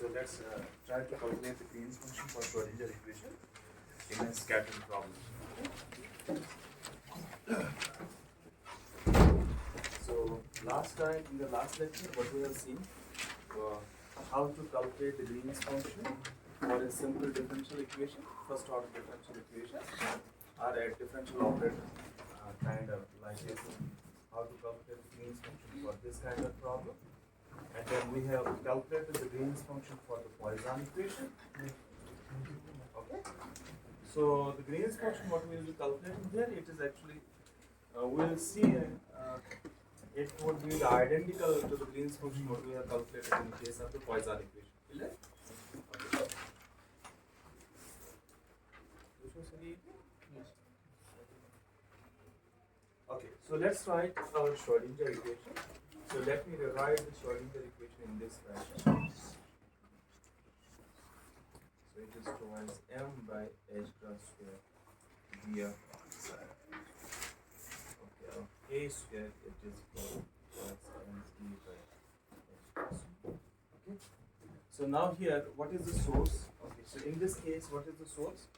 So let's try to calculate the Green's function for Schrodinger equation in a scattering problem. So last time in the last lecture, what we have seen how to calculate the Green's function for a simple differential equation, first order differential equation, or a differential operator kind of like this. How to calculate the Green's function for this kind of problem. And then we have calculated the Green's function for the Poisson equation. Okay. So the Green's function, what we will be calculating here, it is actually, we'll see it would be identical to the Green's function what we have calculated in the case of the Poisson equation. Okay. Okay, so let's write our Schrodinger equation. So let me rewrite the Schrodinger equation in this fashion. So it is twice m by h cross square via a square, it is equal twice m d by h cross square. Okay. So now here, what is the source? Okay, so in this case, what is the source?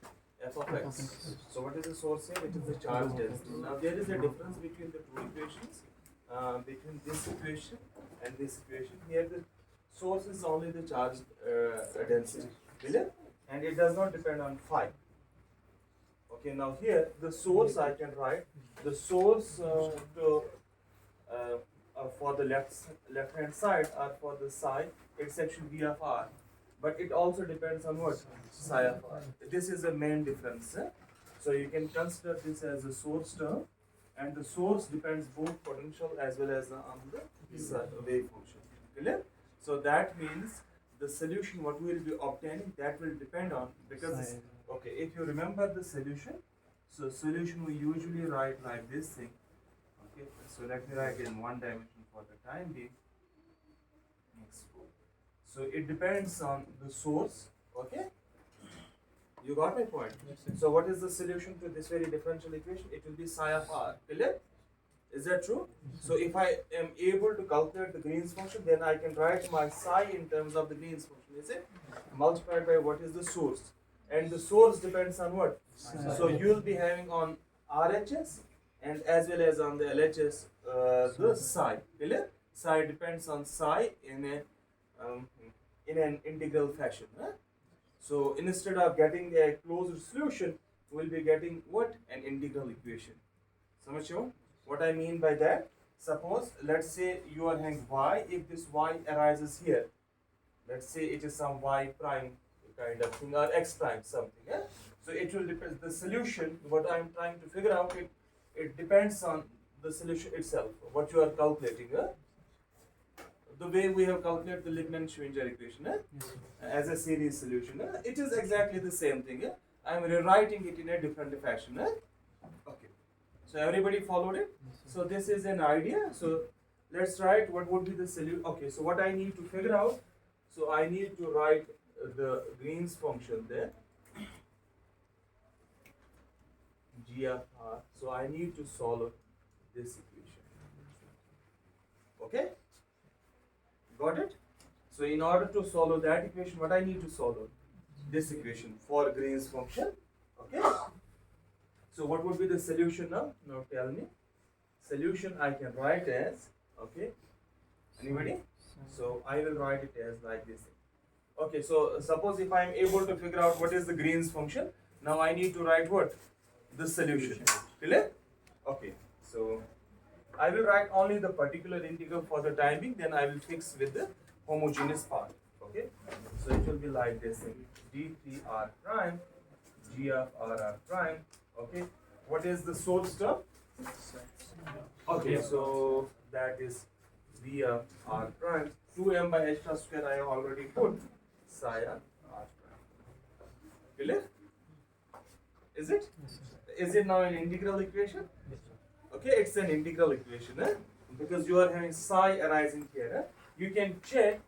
F of x. So what is the source here? It is the charge density. Now there is a difference between the two equations. Between this equation and this equation. Here the source is only the charge density, and it does not depend on phi. Okay, now here the source I can write the source for the left hand side or for the psi, it's actually V of r, but it also depends on what? Psi of r. This is the main difference. So you can consider this as a source term. And the source depends both potential as well as on the wave function. Clear? So that means the solution what we will be obtaining, that will depend on, because okay, if you remember the solution, so solution we usually write like this thing. Okay, so let me write in one dimension for the time being. Next. So it depends on the source. Okay. You got my point? Yes, so what is the solution to this very differential equation? It will be psi of r. Clear? Is that true? Yes, so if I am able to calculate the Green's function, then I can write my psi in terms of the Green's function, is it? Multiplied by what is the source. And the source depends on what? Psi. So you will be having on RHS and as well as on the LHS the psi. Clear? Psi depends on psi in an integral fashion. Huh? So instead of getting a closed solution, we'll be getting what? An integral equation. Samajh? What I mean by that? Suppose, let's say you are having y, if this y arises here, let's say it is some y prime kind of thing or x prime something. Yeah? So it will depend, the solution, what I am trying to figure out, it depends on the solution itself, what you are calculating. The way we have calculated the Liebman-Schwinger equation as a series solution. It is exactly the same thing. I am rewriting it in a different fashion. Okay. So everybody followed it? So this is an idea. So let's write what would be the solution. Okay, so what I need to figure out, so I need to write the Green's function there. G of r. So I need to solve this equation. Okay? Got it? So in order to solve that equation, what I need to solve? This equation for Green's function. Okay? So what would be the solution now? Now tell me. Solution I can write as, okay? Anybody? So I will write it as like this. Okay, so suppose if I am able to figure out what is the Green's function, now I need to write what? The solution. Clear? Okay, so I will write only the particular integral for the time being, then I will fix with the homogeneous part. Okay, so it will be like this thing: d3r prime, g of r prime. Okay, what is the source term? Okay, so that is v of r prime. 2m by h square I have already put psi of r prime. Clear? Is it? Is it now an integral equation? Okay, it's an integral equation because you are having psi arising here. You can check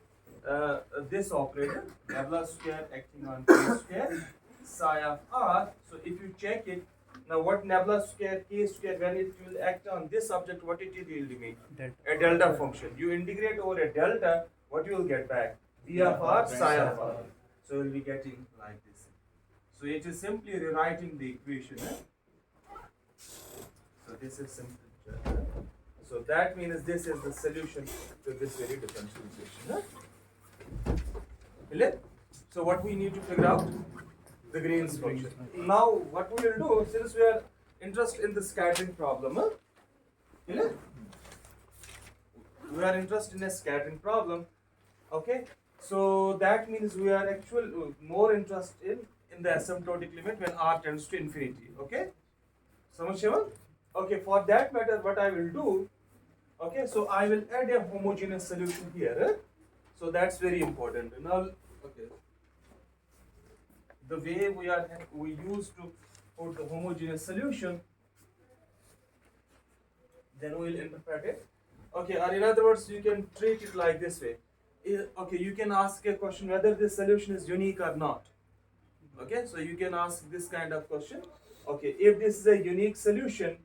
this operator, Abass square acting on k square, psi of r. So if you check it, now what Abass square, k square, when it will act on this object, what it will mean? A delta function. You integrate over a delta, what you will get back? V of r psi of r. So we'll be getting like this. So it is simply rewriting the equation. So this is simple. So that means this is the solution to this very differential equation. Clear? So what we need to figure out? The Green's function. Now what we will do, since we are interested in the scattering problem, clear? We are interested in a scattering problem. Okay, so that means we are actually more interested in the asymptotic limit when r tends to infinity. Okay, Samashiva? Okay, for that matter, what I will do, okay, so I will add a homogeneous solution here. So that's very important. Now, okay, the way we used to put the homogeneous solution, then we will interpret it. Okay, or in other words, you can treat it like this way. Okay, you can ask a question whether this solution is unique or not. Okay, so you can ask this kind of question. Okay, if this is a unique solution,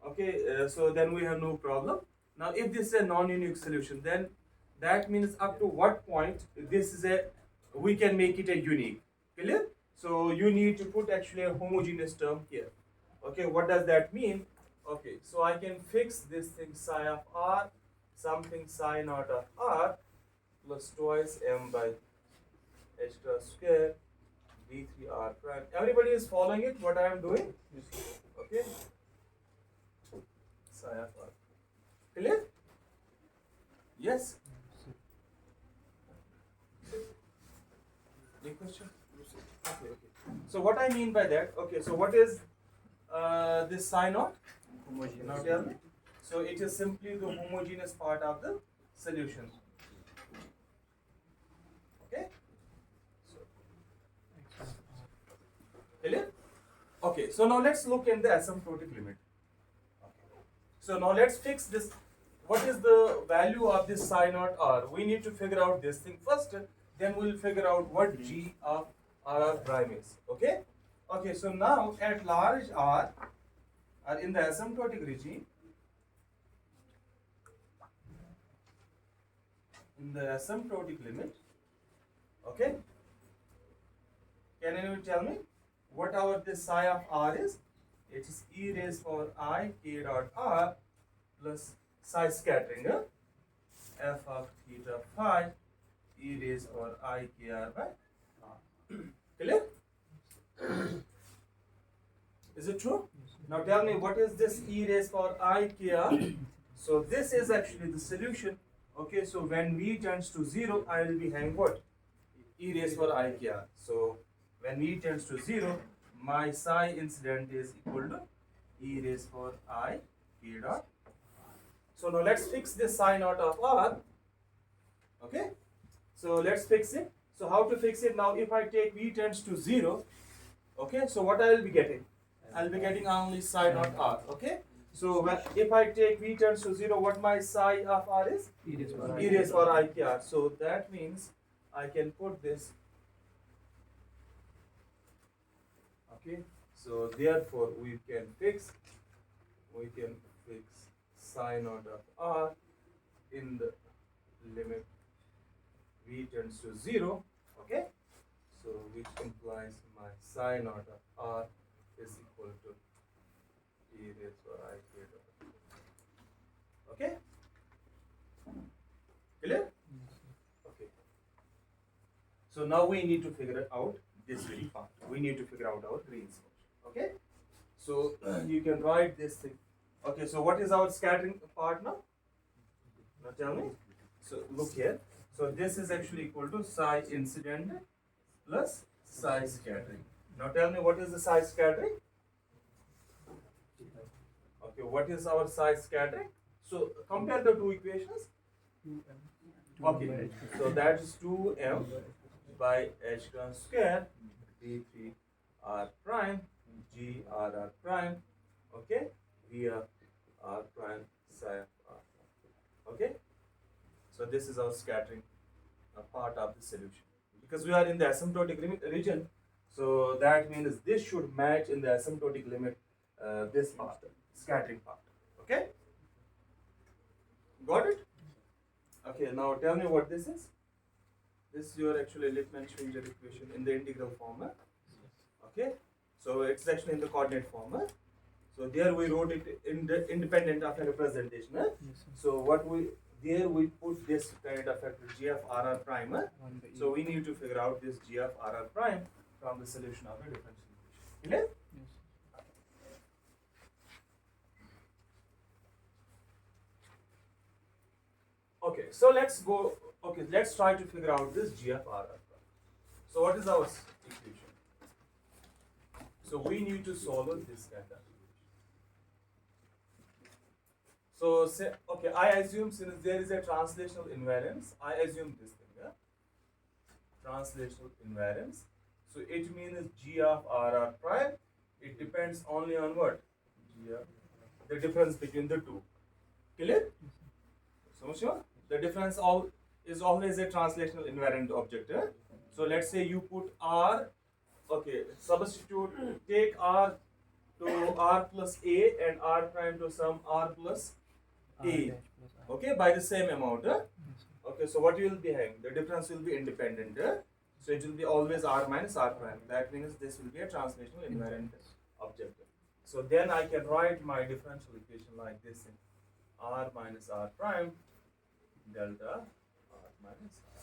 okay, so then we have no problem. Now, if this is a non-unique solution, then that means up to what point this is we can make it a unique. Clear? So you need to put actually a homogeneous term here. Okay, what does that mean? Okay, so I can fix this thing psi of r, something psi naught of r plus twice m by h cross square d3r prime. Everybody is following it, what I am doing? Okay, psi of r. Clear? Yes? Any question? Okay, okay. So what I mean by that, okay, so what is this psi naught? Now tell me. So it is simply the homogeneous part of the solution. Okay? So, clear? Okay, so now let's look in the asymptotic limit. Okay. So now let's fix this. What is the value of this psi naught r? We need to figure out this thing first, then we'll figure out what g of r prime is. Okay? Okay, so now at large r, in the asymptotic regime, in the asymptotic limit, okay, can anyone tell me what our this psi of r is? It is e raised power I k dot r plus psi scattering, f of theta phi e raised power I k r by r. Clear? Is it true? Now tell me what is this e raised power I k r? So this is actually the solution. Okay, so when v tends to 0, I will be having what? E raised power I k r. So when v tends to 0, my psi incident is equal to e raised power I k dot. So now let's fix this psi naught of r. Okay, so let's fix it. So how to fix it? Now if I take v tends to 0, okay, so what I will be getting? I will be getting only psi naught r. Okay, so if I take v tends to 0, what my psi of r is? E raised power I k r. So that means I can put this. Okay, so therefore we can fix psi naught of r in the limit v tends to 0. Okay, so which implies my psi naught of r is equal to e raised power I k dot. Okay, clear? Okay, so now we need to figure out this very part. We need to figure out our Green's function. Okay, so you can write this thing. Okay, so what is our scattering part now? Now tell me. So look here. So this is actually equal to psi incident plus psi scattering. Now tell me what is the psi scattering? Okay, what is our psi scattering? So compare the two equations. Okay, so that is 2m by h cross square d3 r prime g r prime, okay, via r prime psi of r. Okay, so this is our scattering part of the solution. Because we are in the asymptotic limit region, so that means this should match in the asymptotic limit this part, scattering part. Okay, got it? Okay, now tell me what this is. This is your actually Lippmann-Schwinger equation in the integral form. Okay, so it's actually in the coordinate form. So there we wrote it in the independent of a representation. Yes, sir. So what we there we put this kind of factor g of r prime. So we need to figure out this g of r prime from the solution of the differential equation. Clear? Yes. Okay, so let's go. Okay, let's try to figure out this g of r prime. So what is our equation? So we need to solve this kind of equation. So say, okay, I assume since there is a translational invariance, I assume this thing, yeah? Translational invariance. So it means g of r prime. It depends only on what? G of the difference between the two. Clear? So sure. The difference is always a translational invariant object. Eh? So let's say you put r. Okay, substitute. Take r to r plus a and r prime to some r plus a. Okay, by the same amount. Eh? Okay, so what you will be having? The difference will be independent. Eh? So it will be always r minus r prime. That means this will be a translational invariant object. So then I can write my differential equation like this: r minus r prime delta r minus r.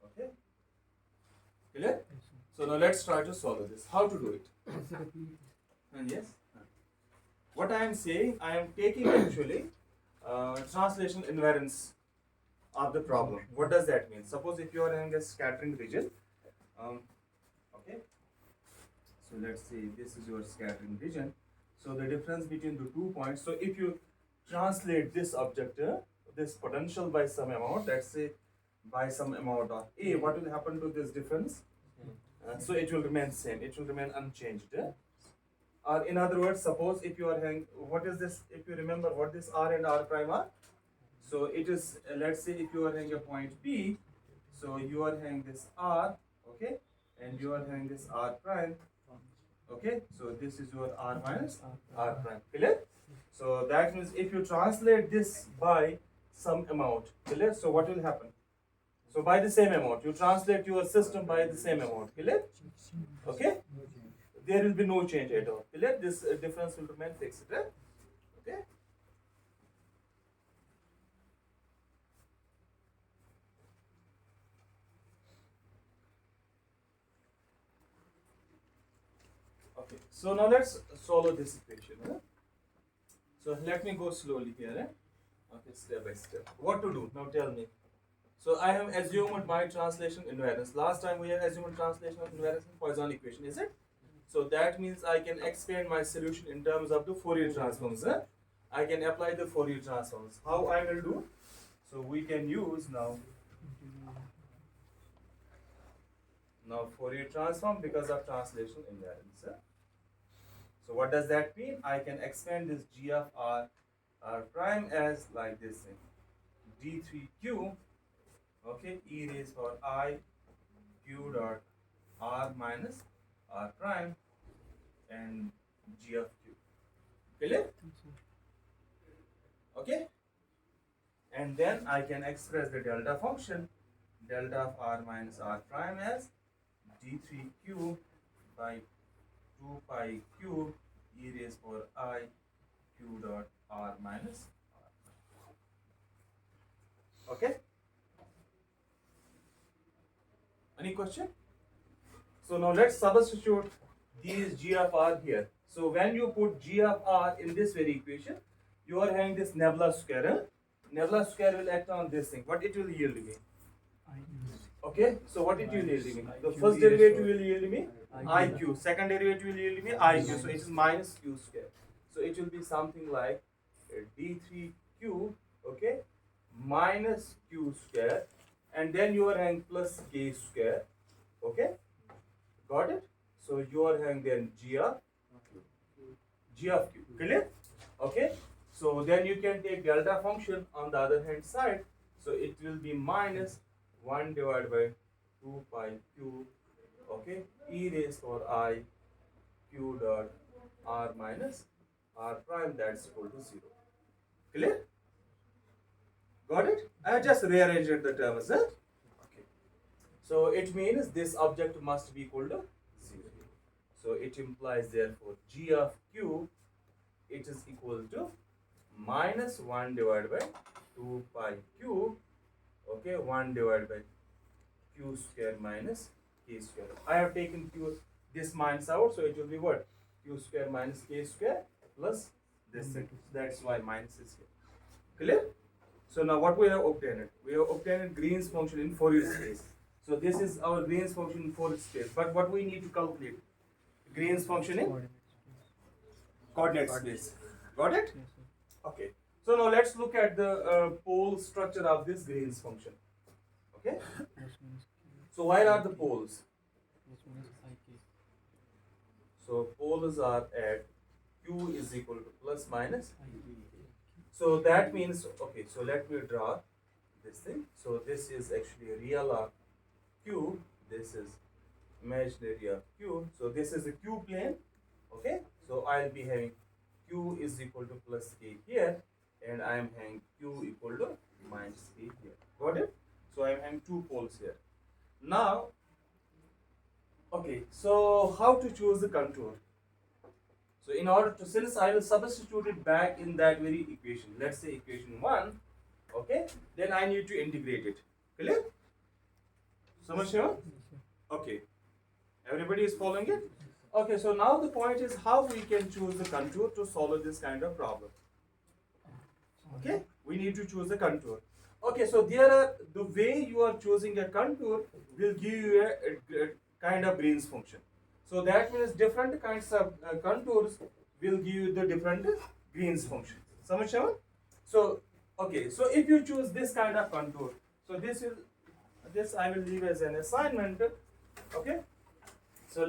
Okay, clear? So now let's try to solve this. How to do it? And yes, what I am saying, I am taking actually translation invariance of the problem. What does that mean? Suppose if you are having a scattering region, okay. So let's say this is your scattering region. So the difference between the 2 points. So if you translate this object, this potential by some amount, let's say by some amount of a, what will happen to this difference? So it will remain same. It will remain unchanged. Or in other words, suppose if you are having, what is this? If you remember what this r and r prime are, so it is. Let's say if you are having a point P, so you are having this r, okay, and you are having this r prime. Okay, so this is your r minus r prime. Clear? So that means if you translate this by some amount, clear? So what will happen? So by the same amount, you translate your system by the same amount. Clear? Okay? There will be no change at all. Clear? This difference will remain fixed. Right? Okay? Okay, so now let's solve this equation. So let me go slowly here. Okay, step by step. What to do? Now tell me. So I have assumed my translation invariance. Last time we have assumed translation invariance in Poisson equation, is it? So that means I can expand my solution in terms of the Fourier transforms. I can apply the Fourier transforms. How I will do? So we can use now Fourier transform because of translation invariance. So what does that mean? I can expand this g of r prime as like this thing, d3q, okay, e raised for I q dot r minus r prime and g of q. Clear? Okay? And then I can express the delta function, delta of r minus r prime as d3q by 2 pi q e raised for I q dot r minus r. Okay? Any question? So now let's substitute these g of r here. So when you put g of r in this very equation, you are having this nebula square. Nebula square will act on this thing. What it will yield me? Okay, so what it will yield me? The first derivative will yield me iq. Second derivative will yield me iq. So it is minus q square. So it will be something like d3q, okay, minus q square, and then you are having plus k square. Okay, got it? So you are having then g of q. Clear? Okay. So then you can take delta function on the other hand side. So it will be minus 1 divided by 2 pi q, okay, e raised for I q dot r minus r prime, that's equal to 0. Clear? Got it? I have just rearranged the terms. Okay. So it means this object must be equal to 0. So it implies therefore g of q, it is equal to minus 1 divided by 2 pi q. Okay, 1 divided by q square minus k square. I have taken q this minus out, so it will be what? Q square minus k square plus this thing. That's why minus is here. Clear? So now what we have obtained? We have obtained Green's function in Fourier space. So this is our Green's function in Fourier space. But what we need to calculate? Green's function in coordinate space. Got it? Okay. So now let's look at the pole structure of this Green's function. Okay. So where are the poles? So poles are at q is equal to plus minus. So that means, okay, so let me draw this thing. So this is actually real of q, this is imaginary of q. So this is a q plane, okay. So I'll be having q is equal to plus k here, and I am having q equal to minus k here. Got it? So I am having two poles here. Now, okay, so how to choose the contour? So in order to, since I will substitute it back in that very equation, let's say equation 1, okay, then I need to integrate it. Clear? So much here? Okay. Everybody is following it? Okay, so now the point is how we can choose the contour to solve this kind of problem. Okay, we need to choose the contour. Okay, so there are, the way you are choosing a contour will give you a kind of Green's function. So that means different kinds of contours will give you the different Green's functions. Samajh? So okay, so if you choose this kind of contour, so this I will leave as an assignment. Okay, so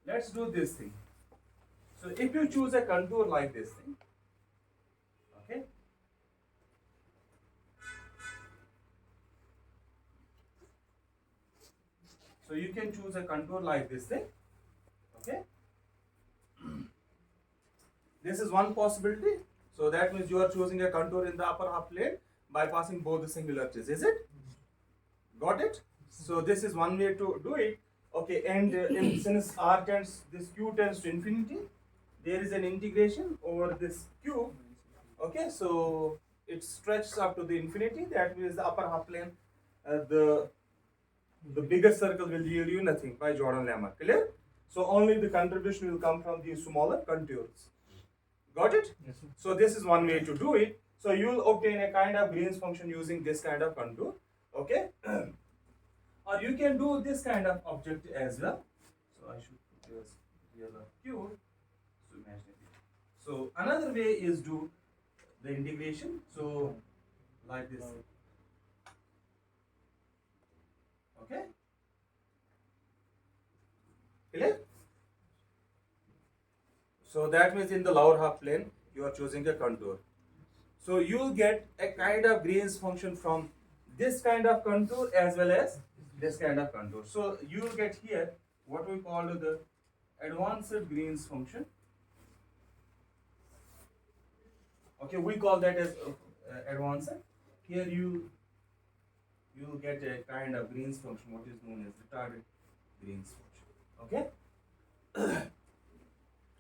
let's do this thing. So if you choose a contour like this thing, okay, so you can choose a contour like this thing. Okay, this is one possibility. So that means you are choosing a contour in the upper half plane by passing both the singularities. Is it? Got it? So this is one way to do it. Okay, and since r tends, this q tends to infinity, there is an integration over this q. Okay, so it stretches up to the infinity. That means the upper half plane, the bigger circle will yield you nothing by Jordan lemma. Clear? So only the contribution will come from these smaller contours. Got it? Yes, sir. So this is one way to do it. So you will obtain a kind of Green's function using this kind of contour. Okay? Or you can do this kind of object as well. So I should put this real of q. So imaginary. So another way is do the integration. So like this. Okay? Clear? So that means in the lower half plane, you are choosing a contour. So you will get a kind of Green's function from this kind of contour as well as this kind of contour. So you will get here what we call the advanced Green's function. Okay, we call that as advanced. Here you will get a kind of Green's function, what is known as retarded Green's function. Okay.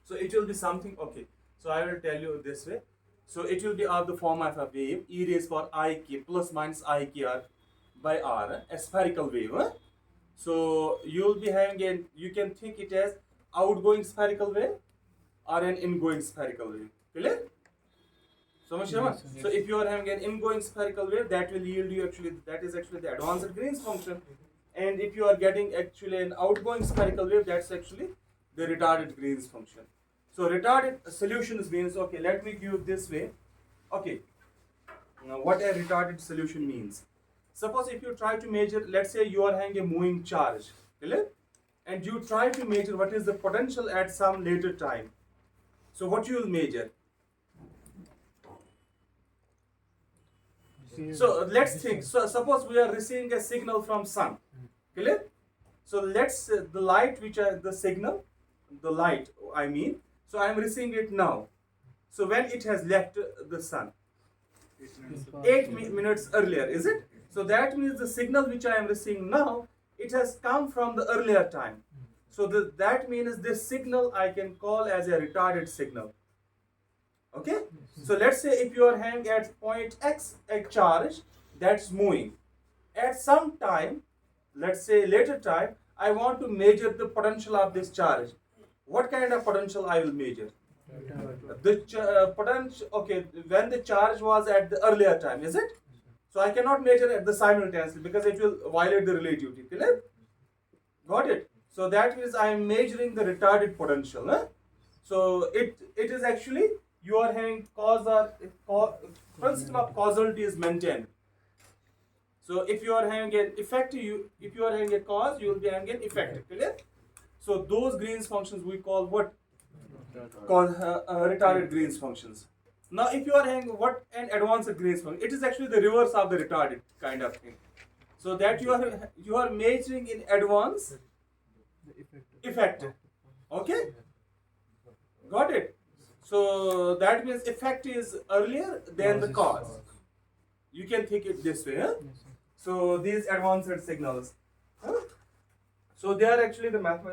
So it will be something, okay, so I will tell you this way. So it will be of the form of a wave, e raised for ik plus minus ik r by r, a spherical wave. So you will be having you can think it as outgoing spherical wave or an ingoing spherical wave. Clear? So much. Yes, so if you are having an ingoing spherical wave, that will yield you actually, that is actually the advanced Green's function. And if you are getting actually an outgoing spherical wave, that's actually the retarded Green's function. So retarded solutions means, okay, let me give this way. Okay, now what a retarded solution means. Suppose if you try to measure, let's say you are having a moving charge, clear? And you try to measure what is the potential at some later time. So what you will measure? So let's think, so suppose we are receiving a signal from sun, clear? So let's, the light which are the signal, the light I mean, so I am receiving it now. So when it has left the sun, 8 minutes earlier, is it? So that means the signal which I am receiving now, it has come from the earlier time. So that means this signal I can call as a retarded signal. Okay? So let's say if you are having at point X a charge that's moving. At some time, let's say later time, I want to measure the potential of this charge. What kind of potential I will measure? The potential, okay, when the charge was at the earlier time, is it? So I cannot measure at the simultaneously because it will violate the relativity. Clear? Got it? So that means I am measuring the retarded potential. Huh? So it is actually you are having principle of causality is maintained. So if you are having an effect, if you are having a cause, you will be having an effect. Clear? So those Green's functions we call what? Called retarded Green's functions. Now, if you are having what an advanced Green's function, it is actually the reverse of the retarded kind of thing. So that you are measuring in advance effect. Okay, got it. So that means effect is earlier than the cause. You can think it this way. Huh? So these advanced signals. Huh? So they are actually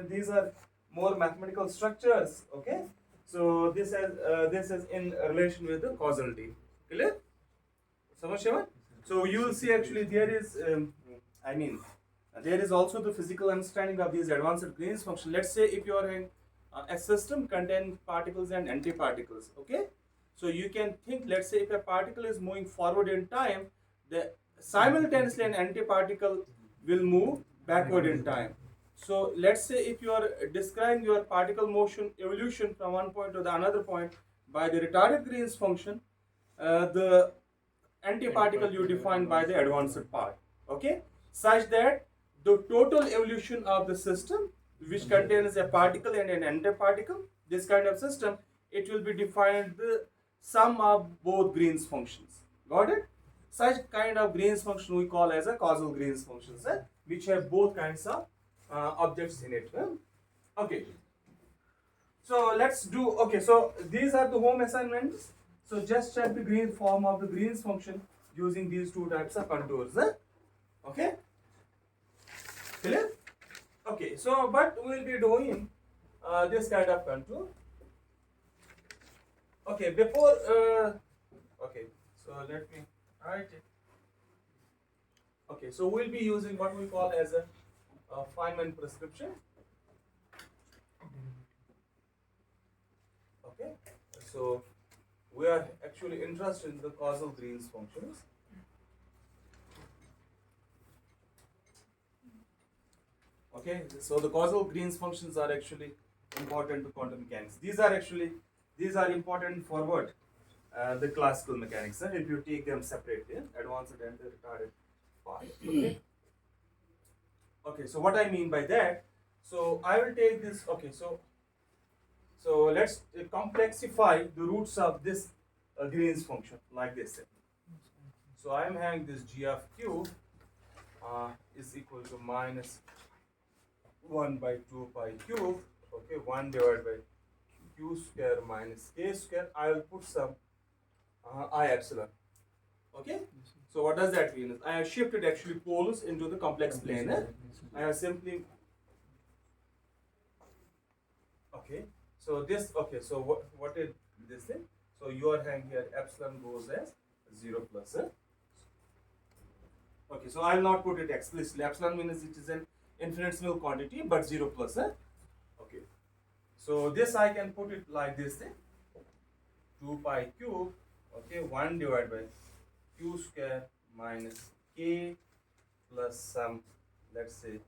these are more mathematical structures. Okay. So this is in relation with the causality. Clear? So you will see actually there is there is also the physical understanding of these advanced Green's function. Let's say if you are in a system containing particles and antiparticles. Okay. So you can think, let's say if a particle is moving forward in time, the simultaneously an antiparticle will move backward in time. So let's say if you are describing your particle motion evolution from one point to the another point by the retarded Green's function, the antiparticle you define by the advanced part. Okay, such that the total evolution of the system, which contains a particle and an antiparticle, this kind of system, it will be defined the sum of both Green's functions. Got it? Such kind of Green's function we call as a causal Green's functions, which have both kinds of objects in it. Okay. So let's do. Okay. So these are the home assignments. So just check the Green form of the Green's function using these two types of contours. Okay. Clear? Okay. So but we'll be doing this kind of contour. Okay. Before. Okay. So let me write it. Okay. So we'll be using what we call as a Feynman prescription. Okay, so we are actually interested in the causal Green's functions. Okay, so the causal Green's functions are actually important to quantum mechanics. These are important for what? The classical mechanics. If you take them separately, advanced and the retarded part. Okay. Okay, so what I mean by that, so I will take this, okay, so let's complexify the roots of this Green's function like this. So I am having this g of q is equal to minus 1 by 2 pi cube, okay, 1 divided by q square minus k square. I will put some I epsilon. Okay, so what does that mean? I have shifted actually poles into the complex plane. I have simply, okay, so this, okay, so what is this thing? So you are having here epsilon goes as 0 plus. Okay, so I will not put it explicitly. Epsilon means it is an infinitesimal quantity, but 0 plus. Okay, so this I can put it like this thing, 2 pi cube, okay, 1 divided by q square minus k plus some, let's say,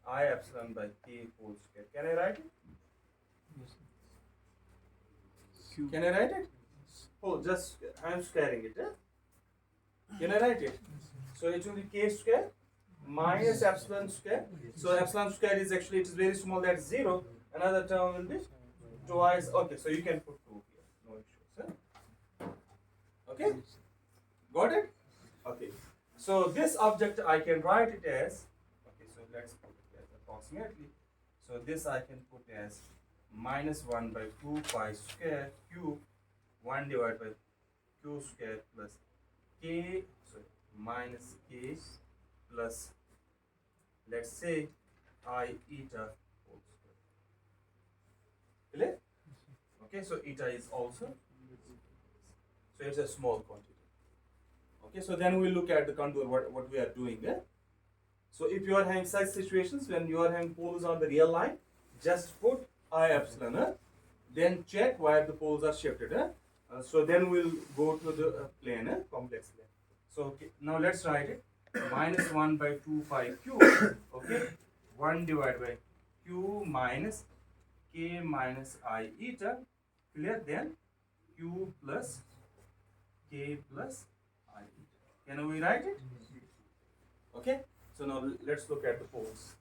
I epsilon by k whole square. Can I write it? Yes. Can I write it? Oh, just I am squaring it. Can I write it? So it will be k square minus epsilon square. So epsilon square is actually, it is very small, that's 0. Another term will be twice. Okay, so you can put 2 here. No issues. Okay? Got it? Okay. So this object I can write it as, okay, so let's put it as approximately. So this I can put as minus 1 by 2 pi square cube 1 divided by q square plus k, sorry, minus k plus, let's say, I eta whole square. Clear? Okay, so eta is also, so it's a small quantity. Okay, so then we look at the contour, what we are doing there. So if you are having such situations when you are having poles on the real line, just put I epsilon, then check where the poles are shifted. So then we'll go to the plane, complex plane. So okay, now let's write it. Minus 1 by 2 pi q, okay, 1 divided by q minus k minus I eta, clear, then q plus k plus I eta. Can we write it? Okay, so now let's look at the poles.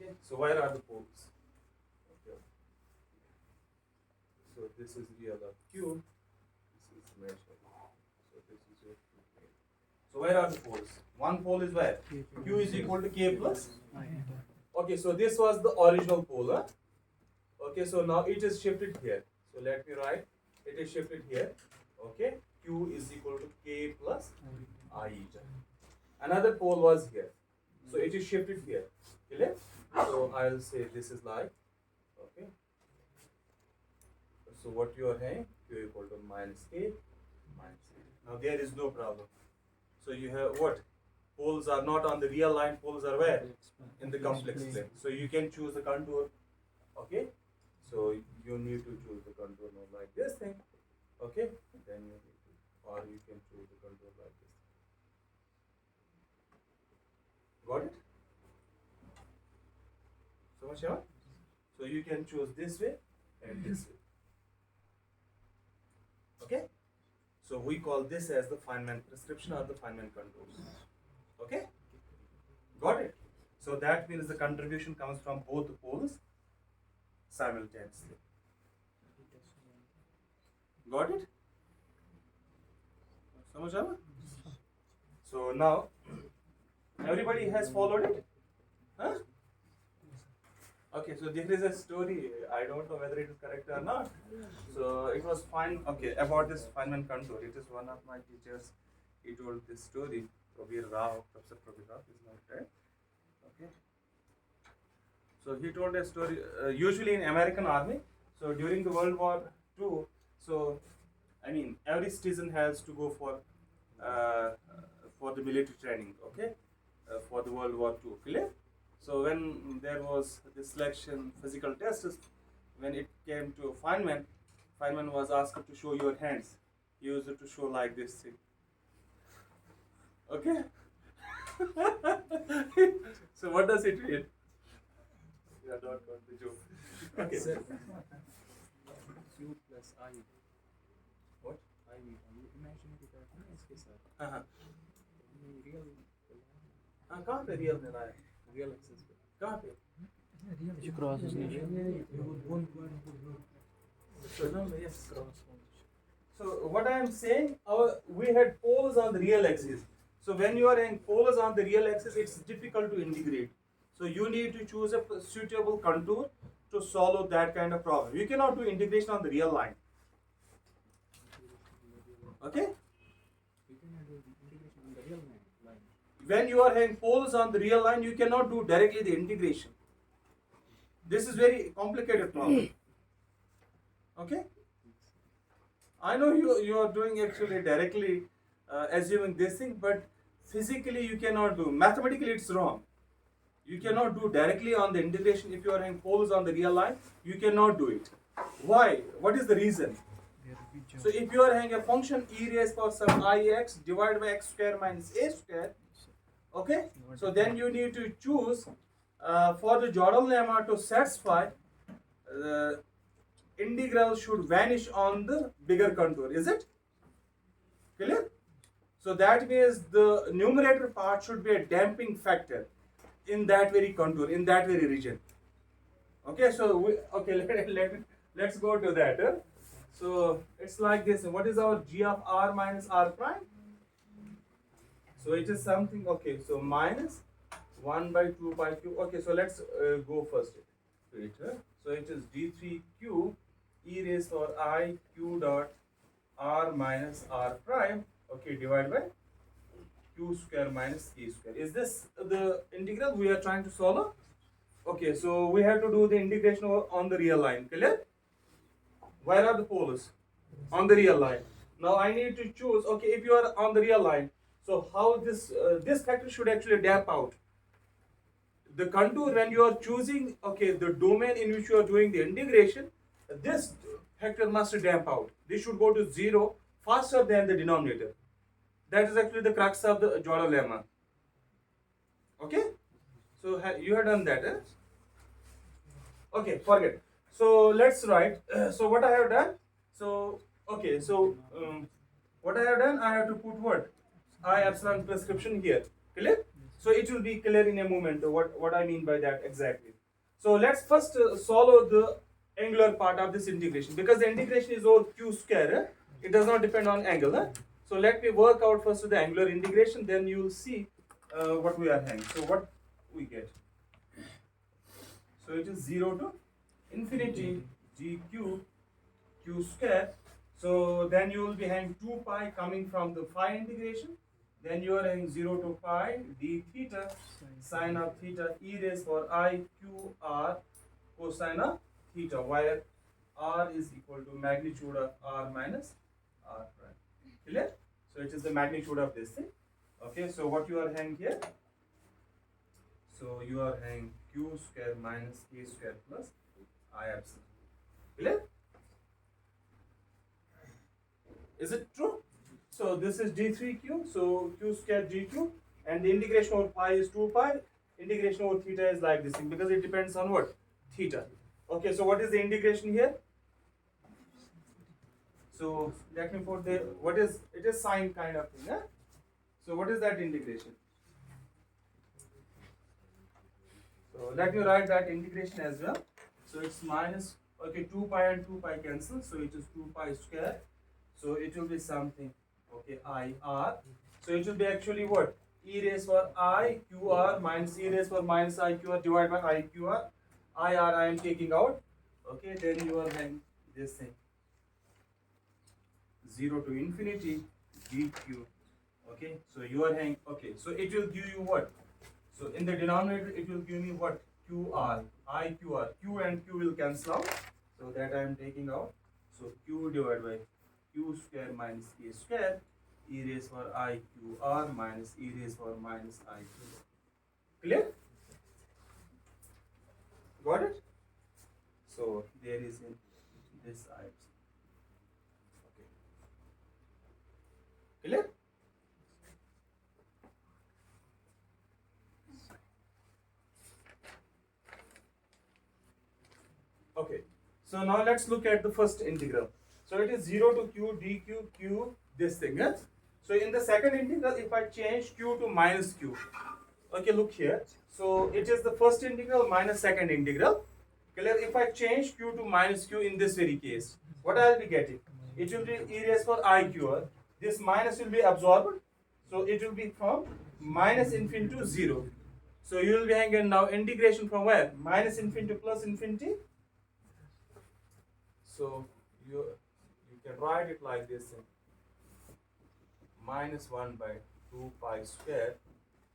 Okay, so where are the poles? Okay. So this is real of q, this is mesh of, so this is your q plane. So where are the poles? One pole is where? Q is equal to k plus. Okay, so this was the original pole. Huh? Okay, so now it is shifted here. So let me write, it is shifted here. Okay, q is equal to k plus I eta. Another pole was here. So it is shifted here. Clear? So I'll say this is like, okay. So what you are having, q equal to minus k minus a. Now there is no problem. So you have what? Poles are not on the real line, poles are where? In the complex plane. So you can choose the contour. Okay. So you need to choose the contour now like this thing. Okay. Then you need to, or you can choose the contour like this. Got it? So much here? So you can choose this way and this way. Okay? So we call this as the Feynman prescription or the Feynman contours. Okay? Got it? So that means the contribution comes from both the poles simultaneously. Got it? समझ आया? So now everybody has followed it? Huh? Okay, so there is a story. I don't know whether it is correct or not. So it was fine. Okay, about this Feynman contour. It is one of my teachers. He told this story. Professor Rao is not there. Okay. So he told a story. Usually in American Army. So during the World War II. So I mean every citizen has to go for the military training. Okay, for the World War II. Clear? So when there was the selection physical tests, when it came to Feynman, Feynman was asked to show your hands. He used to show like this thing. Okay? So what does it mean? You are not got the joke. Okay. Q plus I. What? I. Imaginary pattern इसके साथ. Real. हाँ कहाँ पे real देना है? Real axis पे. कहाँ पे? ये cross is नहीं. Yes. So what I am saying, we had poles on the real axis. So when you are in poles on the real axis, it's difficult to integrate. So you need to choose a suitable contour to solve that kind of problem. You cannot do integration on the real line. Okay? You cannot do integration on the real line. When you are having poles on the real line, you cannot do directly the integration. This is very complicated problem. Okay? I know you are doing actually directly assuming this thing, but physically you cannot do. Mathematically it's wrong. You cannot do directly on the integration if you are having poles on the real line. You cannot do it. Why? What is the reason? So if you are having a function e raised power some ix divided by x square minus a square, okay? So then you need to choose for the Jordan lemma to satisfy the integral should vanish on the bigger contour. Is it clear? So that means the numerator part should be a damping factor in that very contour, in that very region. Okay, so let's go to that. So it's like this. What is our g of r minus r prime? So it is something, okay, so minus 1 by 2 pi q. Okay, so let's go first to it. So it is d3q e raised for I q dot r minus r prime, okay, divided by q square minus k square. Is this the integral we are trying to solve? Okay, so we have to do the integration on the real line. Clear? Where are the poles? On the real line. Now I need to choose. Okay, if you are on the real line, so how this factor should actually damp out the contour when you are choosing. Okay, the domain in which you are doing the integration, this factor must damp out. This should go to 0 faster than the denominator. That is actually the crux of the Jordan lemma. Okay, so you have done that. Okay, forget. So let's write. So what I have done. So okay, so what I have done, I have to put what I epsilon prescription here. Clear? So it will be clear in a moment what I mean by that exactly. So let's first solve the angular part of this integration, because the integration is over q square. It does not depend on angle. So let me work out first the angular integration, then you will see what we are having. So what we get. So it is 0 to infinity gq q square. So then you will be having 2 pi coming from the phi integration. Then you are having 0 to pi d theta sine of theta e raised for I q r cosine of theta, where r is equal to magnitude of r minus r prime. Clear? So it is the magnitude of this thing. Okay, so what you are having here? So you are having q square minus k square plus I epsilon. Clear? Is it true? So this is d3q, so q square gq, and the integration over pi is 2 pi. Integration over theta is like this thing, because it depends on what? Theta. Okay, so what is the integration here? So let me put the, what is, it is sine kind of thing. So what is that integration? So let me write that integration as well. So it's minus, okay, 2 pi and 2 pi cancel, so it is 2 pi square. So it will be something, okay, I r. So it will be actually what? E raised for I q r minus e raised for minus I q r divided by I q r. I r I am taking out. Okay, then you are having this thing. 0 to infinity dq. Okay, so you are having, okay, so it will give you what? So in the denominator it will give me what? qr, I q r. Q and q will cancel out. So that I am taking out. So q divided by q square minus k square e raised for I q r minus e raised for minus I q. Clear? Got it? So there is in this I. Okay. Clear? Okay. So now let's look at the first integral. So it is 0 to q dq q this thing. Yes? So in the second integral, if I change q to minus q, okay, look here. So it is the first integral minus second integral. Clear? If I change q to minus q in this very case, what I will be getting? It will be e raised for I q. This minus will be absorbed. So it will be from minus infinity to 0. So you will be having now integration from where? Minus infinity to plus infinity. So you can write it like this: minus 1 by 2 pi square,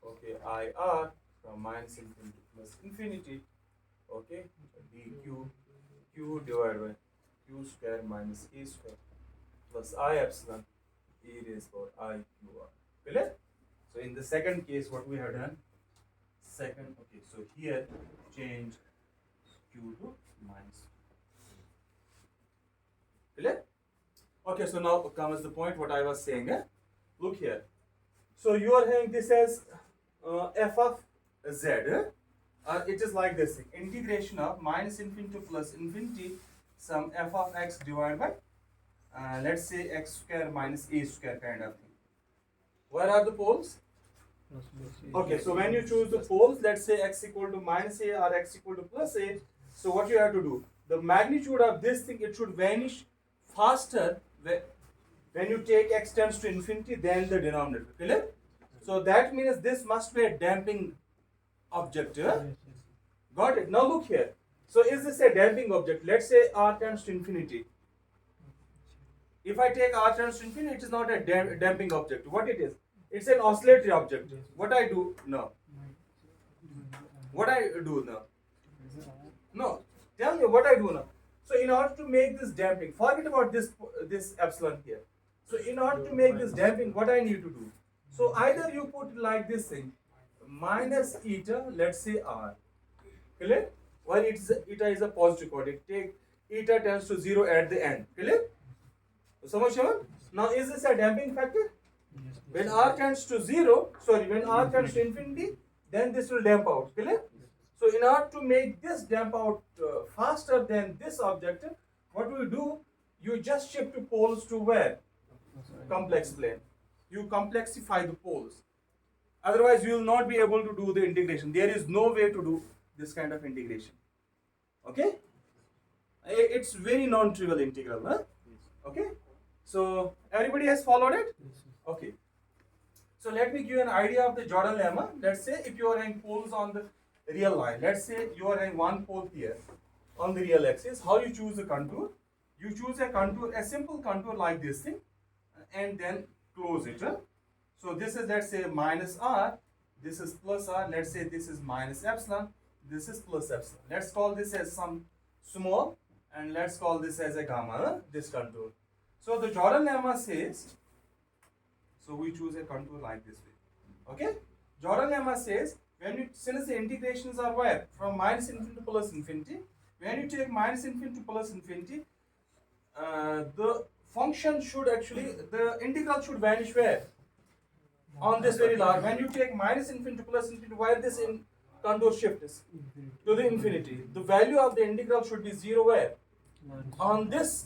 okay, I r from minus infinity to plus infinity, okay, dq q divided by q square minus k square plus I epsilon e raised for I q r. Clear? So in the second case, what we have done? Second, okay, so here change q to minus. Clear? Okay, so now comes the point what I was saying. Look here. So you are having this as f of z. It is like this thing. Integration of minus infinity to plus infinity some f of x divided by let's say x square minus a square kind of thing. Where are the poles? Okay, so when you choose the poles, let's say x equal to minus a or x equal to plus a. So what you have to do? The magnitude of this thing, it should vanish faster when you take x tends to infinity than the denominator. Clear? So that means this must be a damping object. Got it? Now look here. So is this a damping object? Let's say r tends to infinity. If I take r tends to infinity, it is not a damping object. What it is? It's an oscillatory object. What I do now? What I do now? No. Tell me what I do now. So in order to make this damping, forget about this epsilon here. So in order to make this damping, what I need to do? So either you put like this thing, minus eta, let's say r. Clear? While eta is a positive coordinate, take eta tends to 0 at the end. Clear? So much on? Now is this a damping factor? When r tends to 0, when r tends to infinity, then this will damp out. Clear? So in order to make this damp out faster than this object, what we do? You just shift the poles to where? Complex plane. You complexify the poles. Otherwise, you will not be able to do the integration. There is no way to do this kind of integration. Okay? It's very non-trivial integral. Huh? Okay? So everybody has followed it? Okay. So let me give you an idea of the Jordan lemma. Let's say if you are having poles on the real line. Let's say you are having one pole here on the real axis. How you choose a contour? You choose a contour, a simple contour like this thing, and then close it. So this is, let's say, minus r. This is plus r. Let's say this is minus epsilon. This is plus epsilon. Let's call this as some small, and let's call this as a gamma, this contour. So the Jordan lemma says, so we choose a contour like this way. Okay? Jordan lemma says, since the integrations are where? From minus infinity to plus infinity. When you take minus infinity to plus infinity, the function should actually, the integral should vanish where? On this very large. When you take minus infinity to plus infinity, where this contour shift is? To the infinity. The value of the integral should be 0 where? On this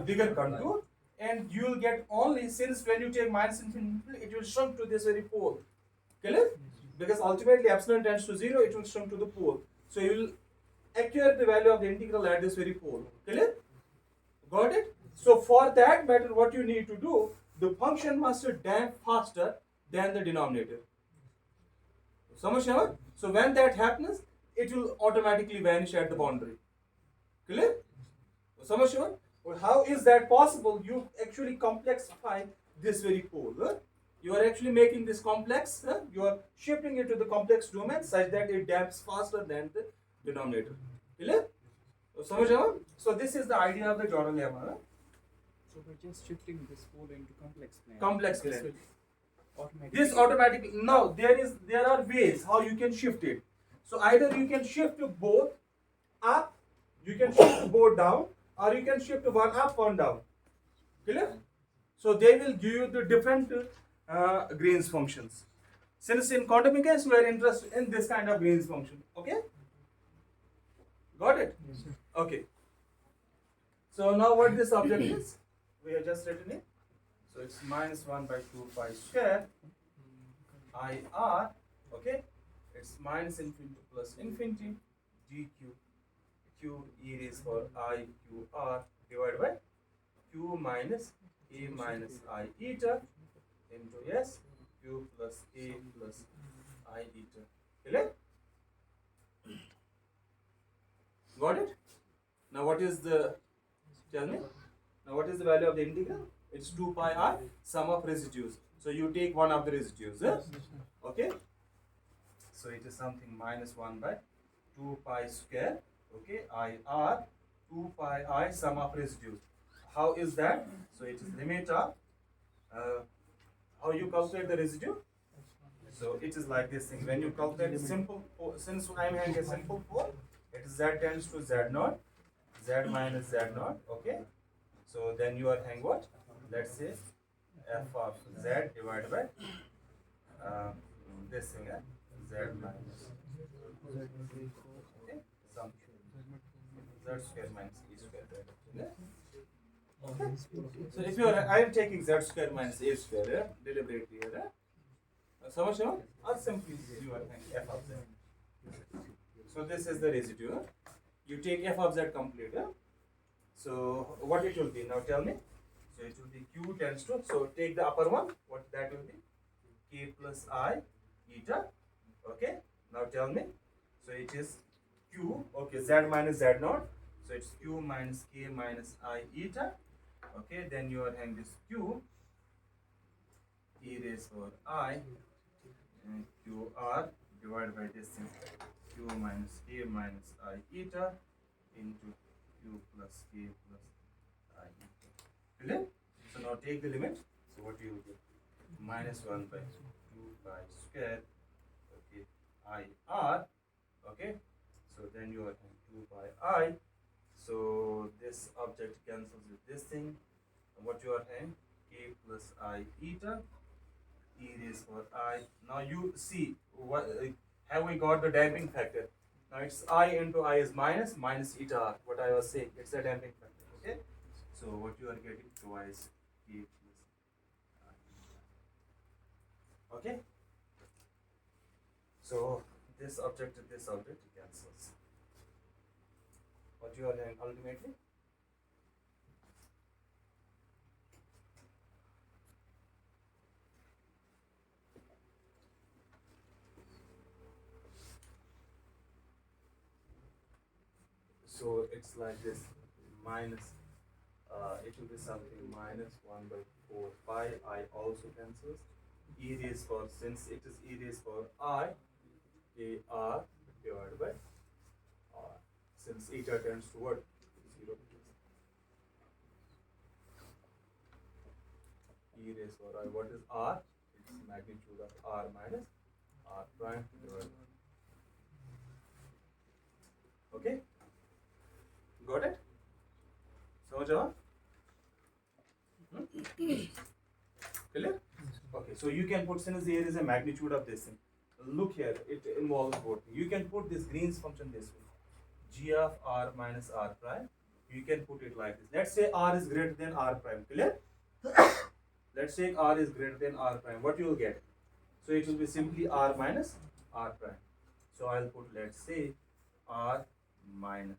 bigger contour. And you will get only, since when you take minus infinity, it will shrink to this very pole. Clear? Because ultimately epsilon tends to 0, it will shrink to the pole. So you will acquire the value of the integral at this very pole. Clear? Got it? So for that matter, what you need to do, the function must damp faster than the denominator. So when that happens, it will automatically vanish at the boundary. Clear? Well, how is that possible? You actually complexify this very pole. You are actually making this complex, you are shifting it to the complex domain such that it damps faster than the denominator. Clear? So this is the idea of the Jordan lemma. So by just shifting this pole into complex plane. Complex this plane. will automatically. This automatically. Now there are ways how you can shift it. So either you can shift both up, you can shift both down, or you can shift one up, one down. Clear? So they will give you the different Green's functions. Since in quantum mechanics we are interested in this kind of Green's function. Okay? Got it? Yes, sir. Okay. So now what this object is? We have just written it. So it's minus 1 by 2 pi square IR. Okay? It's minus infinity to plus infinity dq. Q e raised for I q r divided by q minus a minus I eta into s q plus a plus I eta. Clear? Got it? Now what is the, tell me, now what is the value of the integral? It's 2 pi r, sum of residues. So you take one of the residues. Okay? So it is something minus 1 by 2 pi square. Okay, I r 2 pi I sum of residues. How is that? So it is limit of how you calculate the residue. So it is like this thing. When you calculate simple, since I am having a simple pole, it is z tends to z naught, z minus z naught. Okay. So then you are having what? Let's say f of z divided by this thing, z minus. Okay. Some z square minus e square. Yeah? Okay. So if you are, I am taking z square minus a square deliberately here. Or simply you are taking f of z. So this is the residue. You take f of z complete. So what it will be? Now tell me. So it will be q tends to. So take the upper one. What that will be? K plus I eta. Okay. Now tell me. So it is q. Okay, z minus z naught. So it's q minus k minus I eta. Okay, then you are having this q e raised power I and qr divided by this thing q minus k minus I eta into q plus k plus I eta. Clear? So now take the limit. So what you will get? Minus 1 by 2 pi square. Okay, I r. Okay, so then you are having 2 pi I. So this object cancels with this thing. And what you are having? K plus I eta e raised power I. Now you see what have we got the damping factor? Now it's I into I is minus eta r. What I was saying, it's a damping factor. Okay, so what you are getting twice K plus I eta. Okay, so this object to this object cancels. What you are having ultimately? So it's like this minus, it will be something minus 1 by 4 pi. I also cancels. E raised for, since it is e raised for I, a r divided by r. Since eta tends to what? 0. E raised for I. What is r? It's magnitude of r minus r prime divided by. Okay? Got it? समझ आया? Clear? Okay, so you can put, since here is a magnitude of this thing. Look here, it involves both. You can put this Green's function this way. G of r minus r prime. You can put it like this. Let's say r is greater than r prime. Clear? Let's say r is greater than r prime. What you will get? So it will be simply r minus r prime. So I'll put, let's say, r minus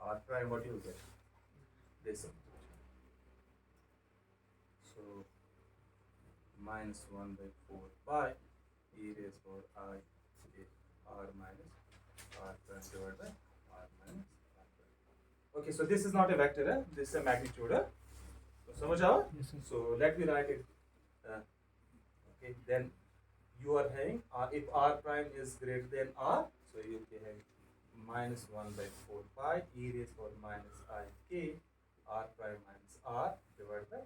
r prime. What you will get? This. So minus 1 by 4 pi e raised power I r minus r prime divided by r minus r prime. Okay, so this is not a vector, this is a magnitude. So समझ आया? Yes, sir. So let me write it. Okay, then you are having if r prime is greater than r, so you will be having minus 1 by 4 pi e raised power minus I k r prime minus r divided by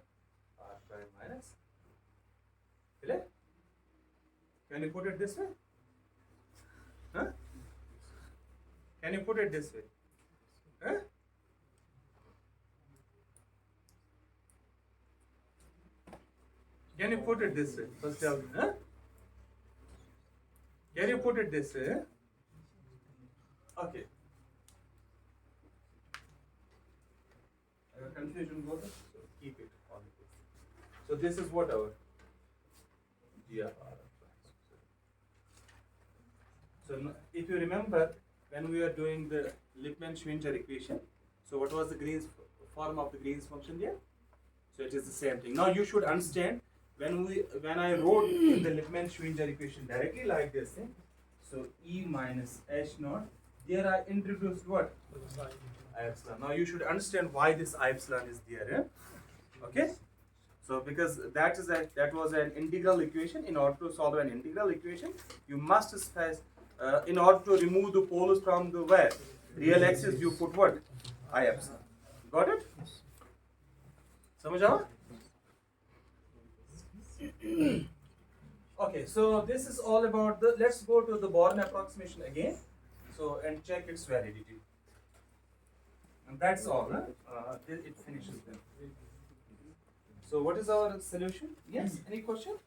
r prime minus. Clear? Can you put it this way? Huh? Can you put it this way? Huh? Can you put it this way? First tell me. Huh? Can you put it this way? Okay. Confusion about it? So keep it on this. So this is what our G of R. So if you remember, when we were doing the Lippmann-Schwinger equation, so what was the Green's form of the Green's function there? So it is the same thing. Now you should understand, when I wrote in the Lippmann-Schwinger equation directly like this thing, so E minus H naught, there I introduced what? I epsilon. Now you should understand why this I epsilon is there. Okay? So because that was an integral equation. In order to solve an integral equation, you must specify, in order to remove the poles from the where? Real axis, you put what? I epsilon. Got it? समझ आया? Okay, so this is all about the, let's go to the Born approximation again. So, and check its validity. And that's all, it finishes then. So what is our solution? Yes, any question?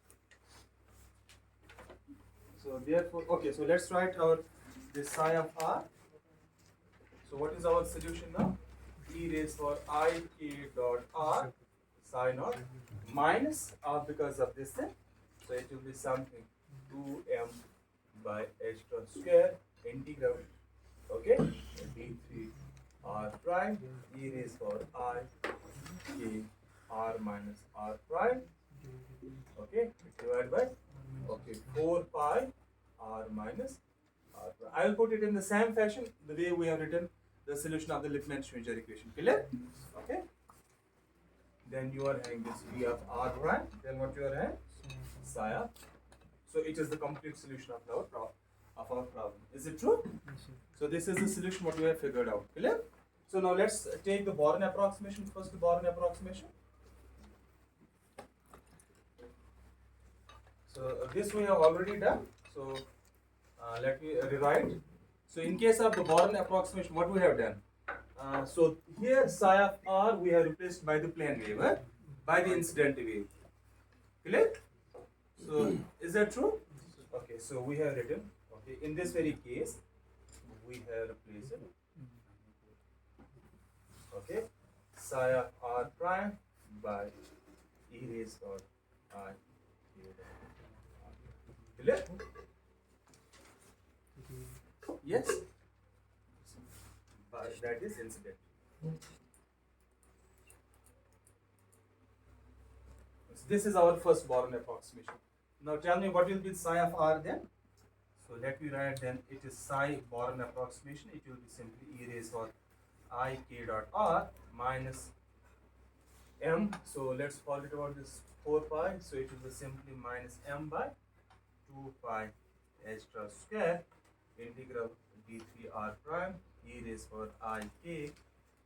So therefore, okay, so let's write our, this psi of r. So what is our solution now? E raised for I k dot r psi naught minus r because of this thing. So it will be something 2m by h dot square integral, okay, d3 r prime e raised for I k r minus r prime, okay, divided by, okay, 4 pi r minus R prime. I will put it in the same fashion, the way we have written the solution of the Lippmann-Schwinger equation. Clear? Okay. Then you are having this V of R prime. Then what you are having? Psi of. So it is the complete solution of our problem. Is it true? So this is the solution what we have figured out. Clear? So now let's take the Born approximation. First, the Born approximation. So this we have already done. So let me rewrite. So in case of the Born approximation, what we have done? So here psi of R we have replaced by the plane wave, by the incident wave. Clear? So is that true? Okay. So we have written. Okay. In this very case, we have replaced it. Okay, psi of R prime by e raised to I. Clear? Yes. But that is incident. So this is our first Born approximation. Now tell me what will be psi of R then? So let me write then it is psi Born approximation. It will be simply e raised to I k dot R minus m. So let's forget about this 4 pi. So it will be simply minus m by 2 pi extra square integral d3 r prime e raised to I k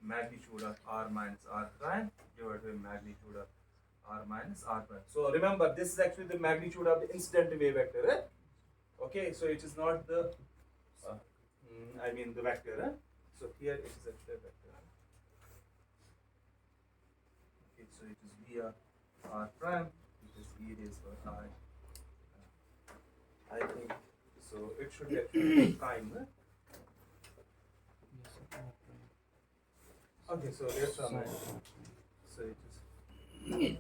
magnitude of r minus r prime divided by magnitude of r minus r prime. So remember, this is actually the magnitude of the incident wave vector. Right? Okay, so it is not the the vector. Right? So here it is actually a vector. Okay, so it is via r prime, it is e raised to I. I think so. It should be actually prime. Right? Okay, so let's so it is.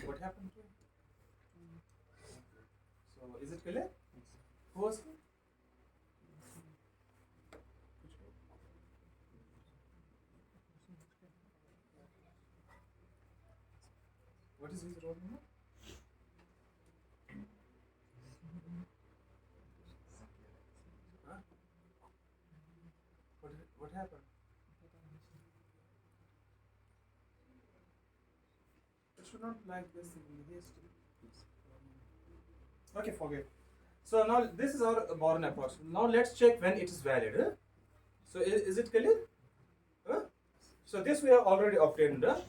What happened to it? So is it clear? Who was it? What is his role number? Huh? What happened? It should not like this in history. Okay, forget. So now this is our Born approximation. Now let's check when it is valid. Huh? So is it clear? Huh? So this we have already obtained. Huh?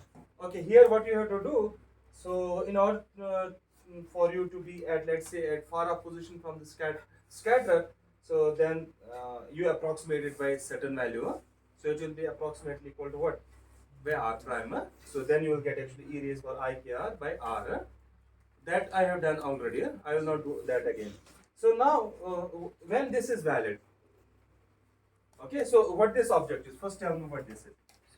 Okay, here what you have to do. So in order for you to be at, let's say, at far off position from the scatter, so then you approximate it by a certain value. Huh? So it will be approximately equal to what? By r prime. Huh? So then you will get actually e raised to I k r by r. Huh? That I have done already. Huh? I will not do that again. So now when this is valid. Okay, so what this object is? First tell me what this is.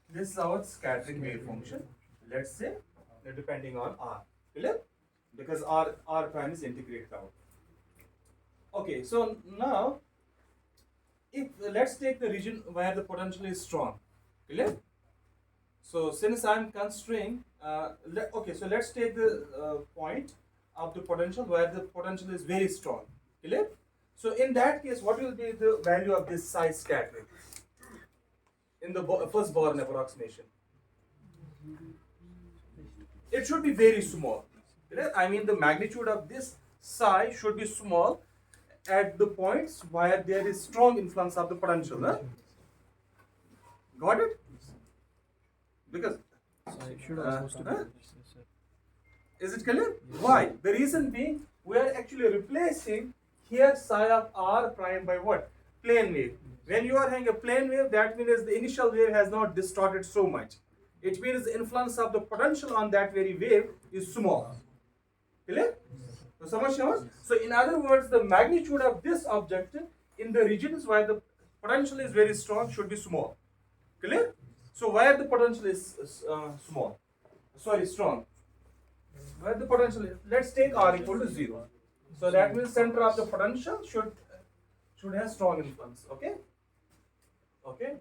This is our scattering wave function. Let's say depending on r. Clear? Because r prime is integrated out. Okay, so now if let's take the region where the potential is strong. Clear? So since I am constraining, okay, so let's take the point of the potential where the potential is very strong. Clear? So in that case, what will be the value of this psi scattering in the first Born approximation? It should be very small. Clear? I mean, the magnitude of this psi should be small at the points where there is strong influence of the potential. Huh? Got it? Because is it clear? Why? The reason being, we are actually replacing here psi of r prime by what? Plane wave. When you are having a plane wave, that means the initial wave has not distorted so much. It means the influence of the potential on that very wave is small. Clear? So in other words, the magnitude of this object in the regions where the potential is very strong should be small. Clear? So where the potential is strong. Where the potential is, let's take r equal to 0. So that means center of the potential should have strong influence. Okay? Okay?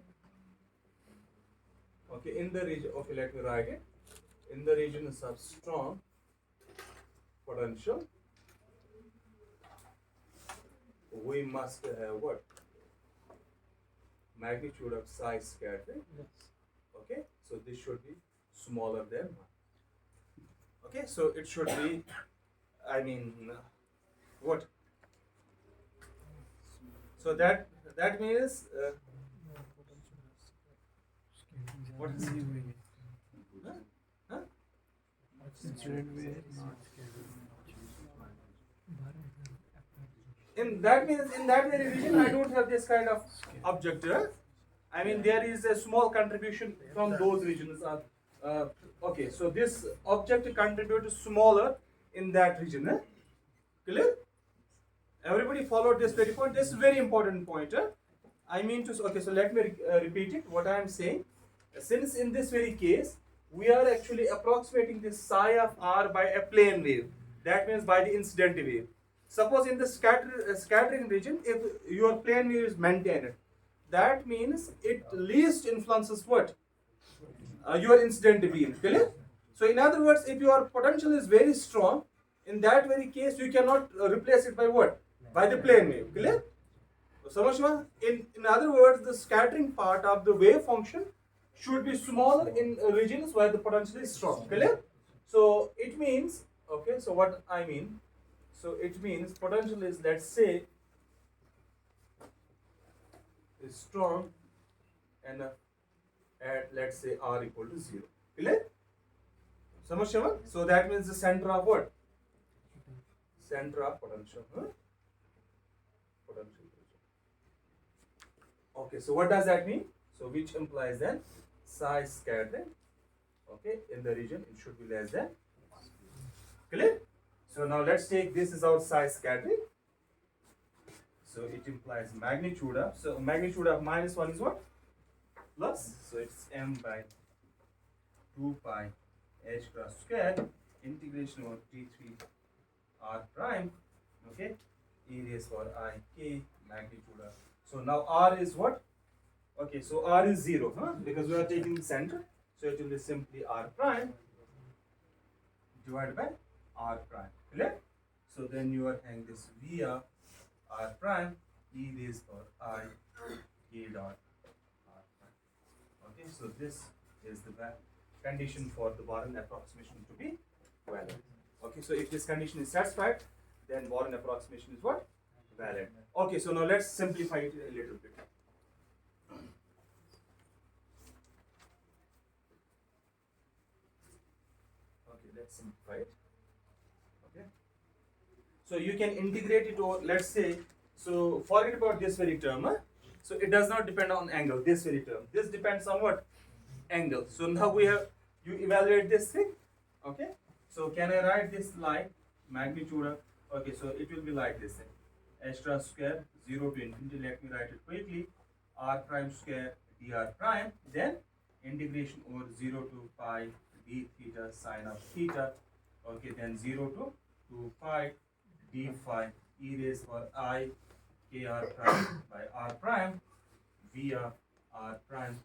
Okay, in the region, okay, let me write it. In the regions of strong potential, we must have what? Magnitude of psi squared, right? Yes. Okay, so this should be smaller than 1. Okay, so it should be, I mean, what? So that means, what is it? Huh? Huh? In that means, in that very region, I don't have this kind of objector. I mean, there is a small contribution from those regions. Okay, so this object contributes smaller in that region. Clear? Everybody followed this very point. This is very important point. I mean to, okay, so let me repeat it. What I am saying, since in this very case, we are actually approximating the psi of r by a plane wave. That means by the incident wave. Suppose in the scattering region, if your plane wave is maintained, that means it least influences what? Your incident beam. Clear? So in other words, if your potential is very strong, in that very case, you cannot replace it by what? By the plane wave. Clear? So in other words, the scattering part of the wave function should be smaller in regions where the potential is strong. Clear? So it means, okay, so what I mean, so it means potential is, let's say, is strong and at, let's say, r equal to 0. Clear? So that means the center of what? Center of potential. Potential. Okay, so what does that mean? So which implies then psi scattering, okay, in the region it should be less than. Clear? So now let's take this is our psi scattering. So it implies magnitude of, so magnitude of -1 is what? Plus, so it's m by 2 pi h cross square integration over t3 r prime, okay, e raised power I k magnitude of. So now r is what? Okay, so r is 0, because we are taking the center, so it will be simply r prime divided by r prime. Clear? So then you are having this v of r prime e raised power I k dot r prime. Okay, so this is the condition for the Warren approximation to be valid. Okay, so if this condition is satisfied, then Warren approximation is what? Valid. Okay, so now let's simplify it a little bit. Okay, let's simplify it. Okay, so you can integrate it, or let's say, so forget about this very term. So it does not depend on angle, this very term. This depends on what? Angle. So now we have, you evaluate this thing. Okay, so can I write this like magnitude of, okay, so it will be like this thing. H cross square 0 to infinity, let me write it quickly, r prime square dr prime, then integration over 0 to pi d theta sine of theta, okay, then 0 to 2 pi d phi e raised power I k r prime by r prime v of r prime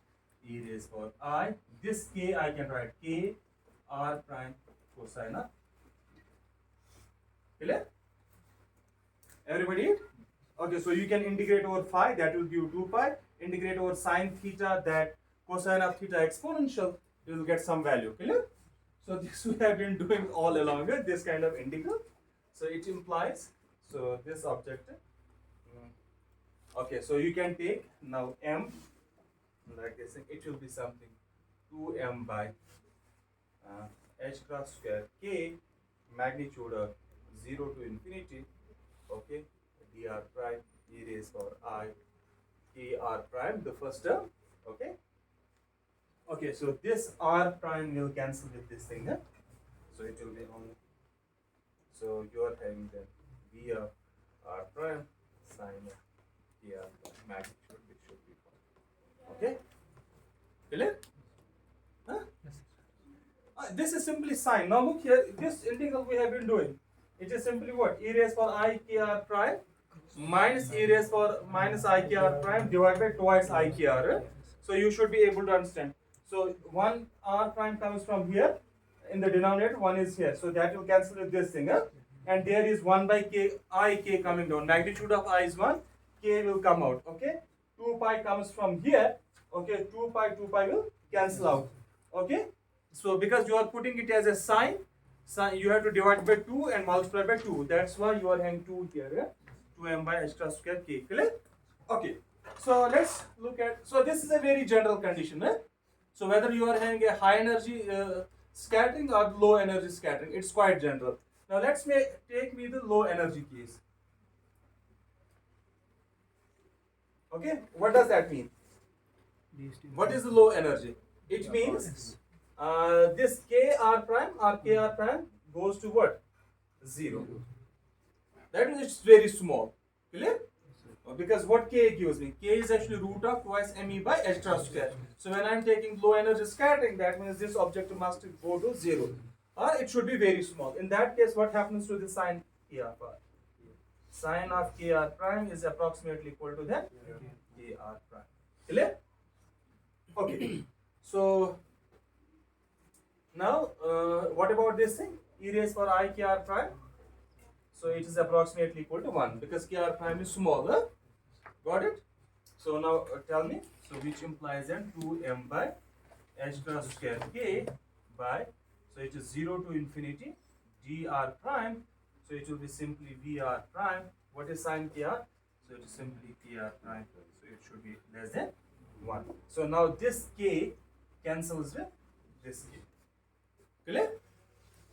e raised power I. This k I can write k r prime cosine of. Clear? Everybody? Okay, so you can integrate over phi, that will give 2 pi. Integrate over sine theta, that cosine of theta exponential, you will get some value. Clear? So this we have been doing all along, this kind of integral. So it implies, so this object. Okay, so you can take now m like this, it will be something 2m by h cross square k magnitude of 0 to infinity, okay, dr prime e raised power I k r prime, the first term, okay. Okay, so this r prime will cancel with this thing, so it will be only, so you are having the v of r prime sine of k r prime magnitude, which should be 1. Okay, clear? This is simply sine. Now look here, this integral we have been doing, it is simply what? E raised power I k r prime minus e raised power minus I k r prime divided by twice I k r. So you should be able to understand. So one r prime comes from here in the denominator, one is here. So that will cancel with this thing. and there is 1 by k, I k coming down. Magnitude of I is 1, k will come out. Okay, 2 pi comes from here. Okay, 2 pi will cancel out. Okay, so because you are putting it as a sign, you have to divide by 2 and multiply by 2. That's why you are having 2 here. Yeah? 2m by extra square k. Clear? Okay, so let's look at, so this is a very general condition. So whether you are having a high energy scattering or low energy scattering, it's quite general. Now let's take me the low energy case. Okay, what does that mean? What is the low energy? It means this kr prime goes to what? 0. That means it's very small. Clear? Because what k gives me? K is actually root of twice me by extra square. So when I'm taking low energy scattering, that means this object must go to 0. Or it should be very small. In that case, what happens to the sign kr prime? Sign of kr prime is approximately equal to that kr prime. Clear? Okay. So now what about this thing? E raised for I kr prime. So it is approximately equal to 1 because kr prime is smaller. Got it? So now tell me. So which implies then 2m by extra square k by, so it is 0 to infinity dr prime. So it will be simply vr prime. What is sin kr? So it is simply kr prime. So it should be less than 1. So now this k cancels with this k. Clear?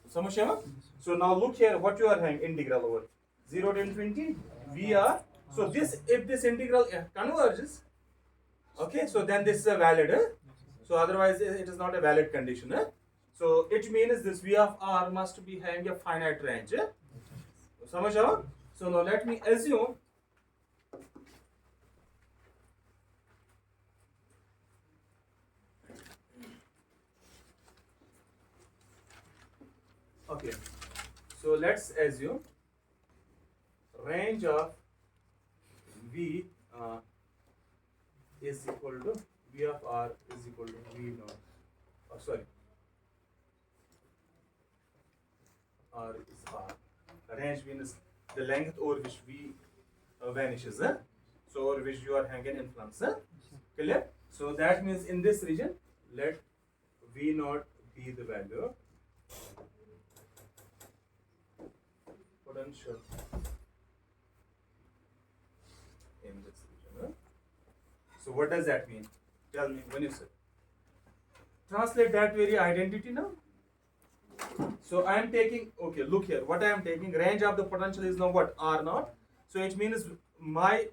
So now look here what you are having integral over 0 to infinity vr. So this, if this integral converges, okay, so then this is a valid. So otherwise it is not a valid condition. So it means this v of r must be having a finite range. So now let me assume okay, so let's assume range of v is equal to v of r is equal to v naught. Oh, sorry, r is r. Range means the length over which v vanishes. So over which you are having influence. Clear? So that means in this region, let v naught be the value of potential in this region. So what does that mean? Tell me when you say. Translate that very identity now. So I am taking, okay, look here, what I am taking, range of the potential is now what? R naught. So it means my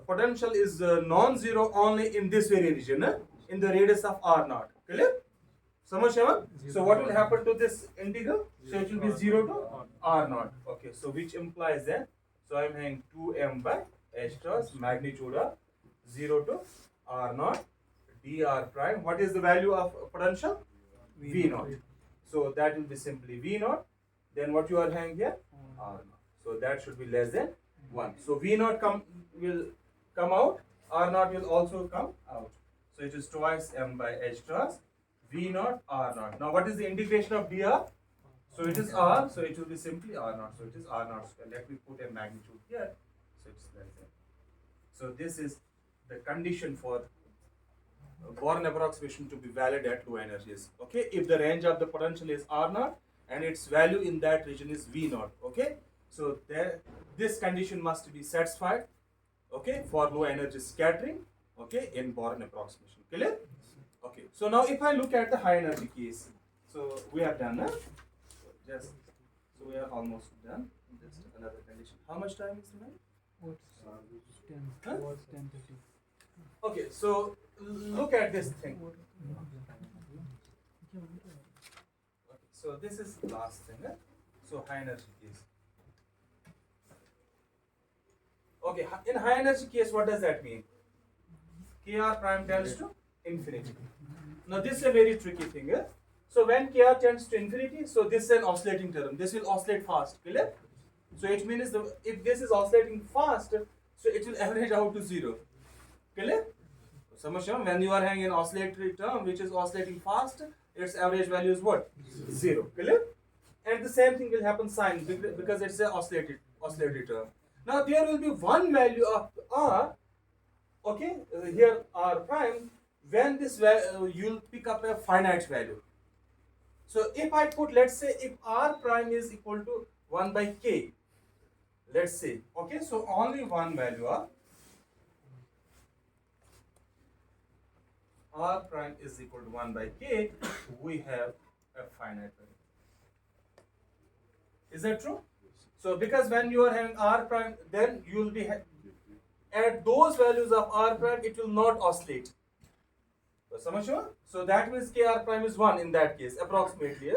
potential is non-zero only in this very region, in the radius of R naught. Clear? So what will happen to this integral? So it will be 0 to R naught. Okay, so which implies that, so I am having 2m by extras magnitude of 0 to R naught dr prime. What is the value of potential? V naught. So that will be simply V naught. Then what you are having here? R naught. So that should be less than 1. So V naught will come out. R naught will also come out. So it is twice m by extras V naught R naught. Now what is the integration of dr? So it is R. So it will be simply R naught. So it is R naught square. Let me put a magnitude here. So it's less than. So this is the condition for Born approximation to be valid at low energies. Okay, if the range of the potential is R naught and its value in that region is V naught. Okay, so this condition must be satisfied. Okay, for low energy scattering. Okay, in Born approximation. Clear? Okay, so now if I look at the high energy case, so we are done. So we are almost done. Just another condition. How much time is remaining? What's 10? What's 10:50? Okay, so look at this thing. Okay, so this is last thing. So high energy case. Okay, in high energy case, what does that mean? Kr prime tends to infinity. Now this is a very tricky thing. So when Kr tends to infinity, so this is an oscillating term. This will oscillate fast. Clear? So it means if this is oscillating fast, so it will average out to 0. Clear? When you are having an oscillatory term which is oscillating fast, its average value is what? 0. Clear? and the same thing will happen sin because it's a oscillated term. Now there will be one value of r, okay, here r prime, when this you'll pick up a finite value. So if I put, let's say if r prime is equal to 1 by k, let's say, okay, so only one value of r prime is equal to 1 by k, we have a finite value. Is that true? So because when you are having r prime, then you will be at those values of r prime, it will not oscillate. So that means kr prime is 1 in that case, approximately.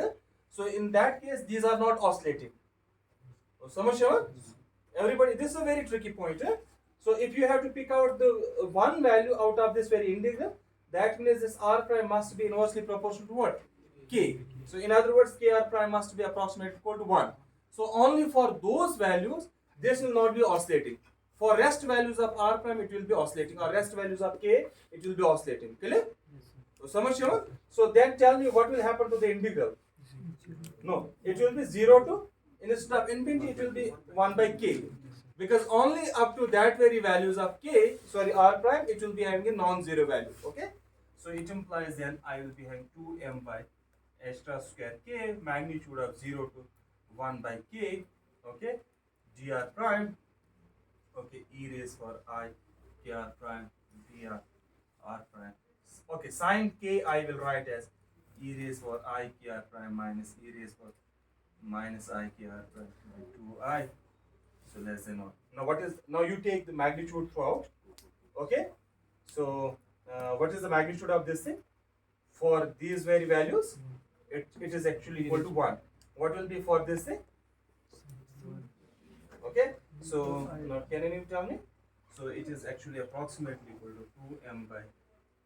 So in that case, these are not oscillating. Everybody, this is a very tricky point. So if you have to pick out the one value out of this very integral, that means this r prime must be inversely proportional to what? K. So in other words, kr prime must be approximately equal to 1. So only for those values, this will not be oscillating. For rest values of r prime, it will be oscillating, or rest values of k, it will be oscillating. Clear? So then tell me what will happen to the integral? No, it will be 0 to, instead of infinity, it will be 1 by k. Because only up to that very values of k, sorry, r prime, it will be having a non-zero value. Okay? So it implies then I will be having 2m by extra square k, magnitude of 0 to 1 by k, okay, dr prime, okay, e raised for I kr prime dr r prime. Okay, sin k I will write as e raised for I kr prime minus e raised for minus I kr prime by 2I, so less than 1. Now what is, now you take the magnitude throughout, okay, so what is the magnitude of this thing? For these very values, it is actually equal to 1. What will be for this thing? Okay, so now can anyone tell me? So it is actually approximately equal to 2m by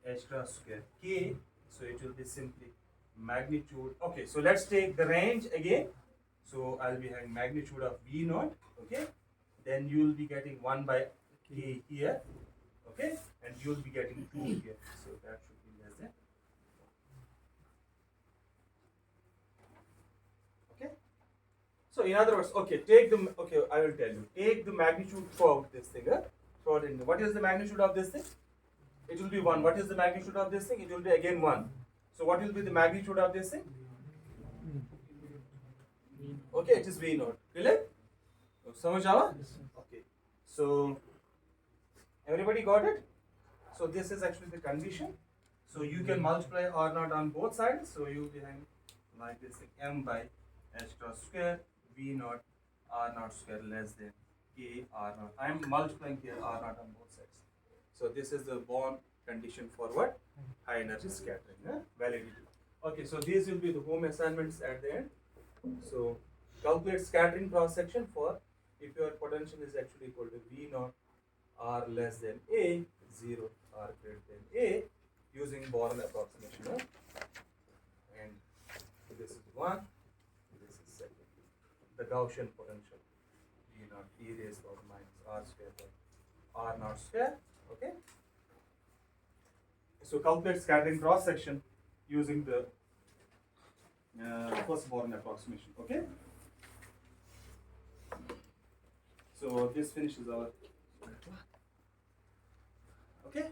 extra square k. So it will be simply magnitude. Okay, so let's take the range again. So I'll be having magnitude of v naught. Okay, then you will be getting 1 by k here. Okay, and you will be getting 2 here. So that should be less than. Okay. So in other words, okay, take the, okay, I will tell you, take the magnitude throughout this thing, throughout it. What is the magnitude of this thing? It will be 1. What is the magnitude of this thing? It will be again 1. So what will be the magnitude of this thing? Okay, it is v naught. Clear? Samajh aa? Okay. So everybody got it? So this is actually the condition. So you can multiply r naught on both sides. So you will be having like this thing, m by extra square v naught r naught square less than k r naught. I am multiplying here r naught on both sides. So this is the Born condition for what? High energy scattering, validity. Okay, so these will be the home assignments at the end. So calculate scattering cross section for if your potential is actually equal to v naught r less than a, 0 r greater than a, using Born approximation. And this is 1, this is second. The Gaussian potential v naught e raised to minus r square by r naught square. Okay. So calculate scattering cross section using the first Born approximation. Okay. So this finishes our. Okay.